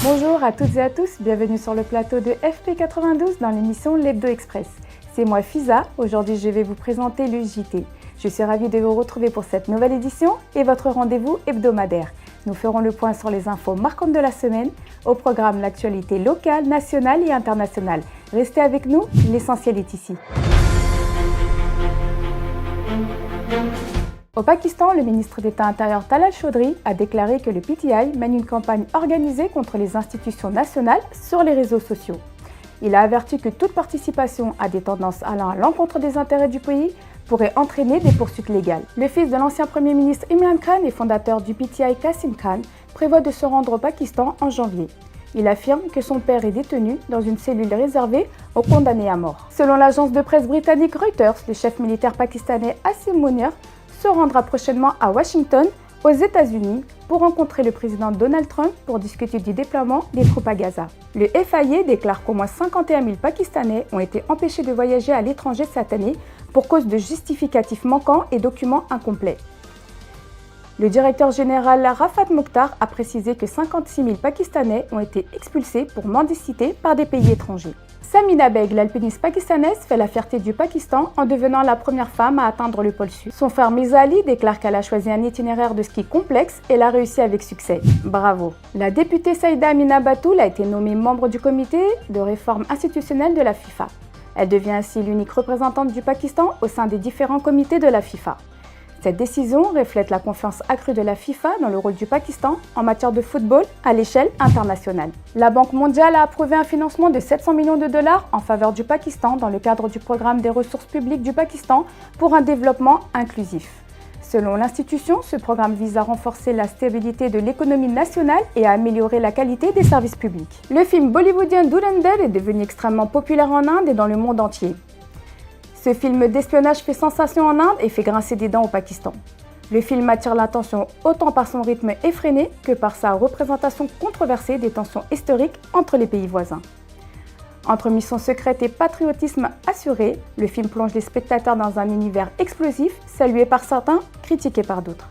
Bonjour à toutes et à tous, bienvenue sur le plateau de FP92 dans l'émission l'Hebdo Express. C'est moi Fiza, aujourd'hui je vais vous présenter le JT. Je suis ravie de vous retrouver pour cette nouvelle édition et votre rendez-vous hebdomadaire. Nous ferons le point sur les infos marquantes de la semaine, au programme l'actualité locale, nationale et internationale. Restez avec nous, l'essentiel est ici. Au Pakistan, le ministre d'État intérieur Talal Chaudhry a déclaré que le PTI mène une campagne organisée contre les institutions nationales sur les réseaux sociaux. Il a averti que toute participation à des tendances allant à l'encontre des intérêts du pays pourrait entraîner des poursuites légales. Le fils de l'ancien Premier ministre Imran Khan et fondateur du PTI Qasim Khan prévoit de se rendre au Pakistan en janvier. Il affirme que son père est détenu dans une cellule réservée aux condamnés à mort. Selon l'agence de presse britannique Reuters, le chef militaire pakistanais Asim Munir se rendra prochainement à Washington, aux États-Unis, pour rencontrer le président Donald Trump pour discuter du déploiement des troupes à Gaza. Le FIA déclare qu'au moins 51 000 Pakistanais ont été empêchés de voyager à l'étranger cette année pour cause de justificatifs manquants et documents incomplets. Le directeur général Rafat Mokhtar a précisé que 56 000 Pakistanais ont été expulsés pour mendicité par des pays étrangers. Samina Beg, l'alpiniste pakistanaise, fait la fierté du Pakistan en devenant la première femme à atteindre le pôle sud. Son frère Mirza Ali déclare qu'elle a choisi un itinéraire de ski complexe et l'a réussi avec succès. Bravo! La députée Saïda Amina Batoul a été nommée membre du comité de réforme institutionnelle de la FIFA. Elle devient ainsi l'unique représentante du Pakistan au sein des différents comités de la FIFA. Cette décision reflète la confiance accrue de la FIFA dans le rôle du Pakistan en matière de football à l'échelle internationale. La Banque mondiale a approuvé un financement de 700 millions de dollars en faveur du Pakistan dans le cadre du programme des ressources publiques du Pakistan pour un développement inclusif. Selon l'institution, ce programme vise à renforcer la stabilité de l'économie nationale et à améliorer la qualité des services publics. Le film bollywoodien Dhurandhar est devenu extrêmement populaire en Inde et dans le monde entier. Ce film d'espionnage fait sensation en Inde et fait grincer des dents au Pakistan. Le film attire l'attention autant par son rythme effréné que par sa représentation controversée des tensions historiques entre les pays voisins. Entre mission secrète et patriotisme assuré, le film plonge les spectateurs dans un univers explosif, salué par certains, critiqué par d'autres.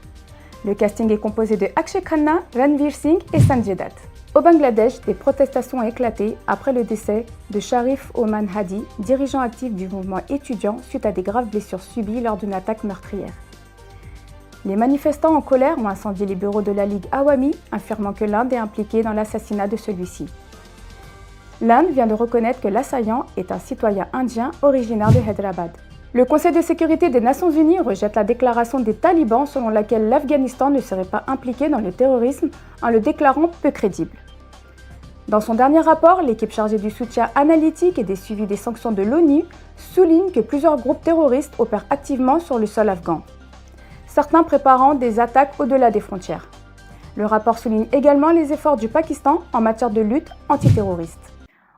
Le casting est composé de Akshay Khanna, Ranveer Singh et Sanjay Dutt. Au Bangladesh, des protestations ont éclaté après le décès de Sharif Oman Hadi, dirigeant actif du mouvement étudiant suite à des graves blessures subies lors d'une attaque meurtrière. Les manifestants en colère ont incendié les bureaux de la Ligue Awami, affirmant que l'Inde est impliquée dans l'assassinat de celui-ci. L'Inde vient de reconnaître que l'assaillant est un citoyen indien originaire de Hyderabad. Le Conseil de sécurité des Nations Unies rejette la déclaration des talibans selon laquelle l'Afghanistan ne serait pas impliqué dans le terrorisme en le déclarant peu crédible. Dans son dernier rapport, l'équipe chargée du soutien analytique et des suivis des sanctions de l'ONU souligne que plusieurs groupes terroristes opèrent activement sur le sol afghan, certains préparant des attaques au-delà des frontières. Le rapport souligne également les efforts du Pakistan en matière de lutte antiterroriste.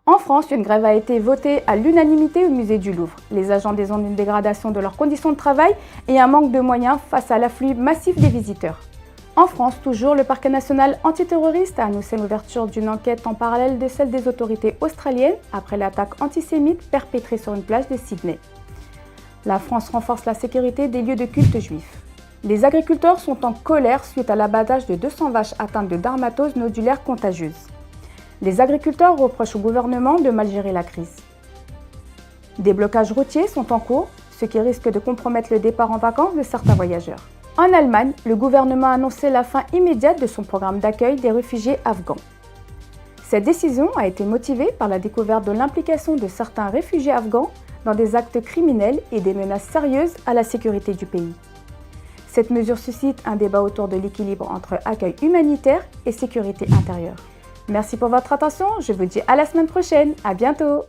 En France, une grève a été votée à l'unanimité au musée du Louvre. Les agents dénoncent une dégradation de leurs conditions de travail et un manque de moyens face à l'afflux massif des visiteurs. En France, toujours, le parquet national antiterroriste a annoncé l'ouverture d'une enquête en parallèle de celle des autorités australiennes après l'attaque antisémite perpétrée sur une plage de Sydney. La France renforce la sécurité des lieux de culte juifs. Les agriculteurs sont en colère suite à l'abattage de 200 vaches atteintes de dermatose nodulaire contagieuse. Les agriculteurs reprochent au gouvernement de mal gérer la crise. Des blocages routiers sont en cours, ce qui risque de compromettre le départ en vacances de certains voyageurs. En Allemagne, le gouvernement a annoncé la fin immédiate de son programme d'accueil des réfugiés afghans. Cette décision a été motivée par la découverte de l'implication de certains réfugiés afghans dans des actes criminels et des menaces sérieuses à la sécurité du pays. Cette mesure suscite un débat autour de l'équilibre entre accueil humanitaire et sécurité intérieure. Merci pour votre attention, je vous dis à la semaine prochaine, à bientôt!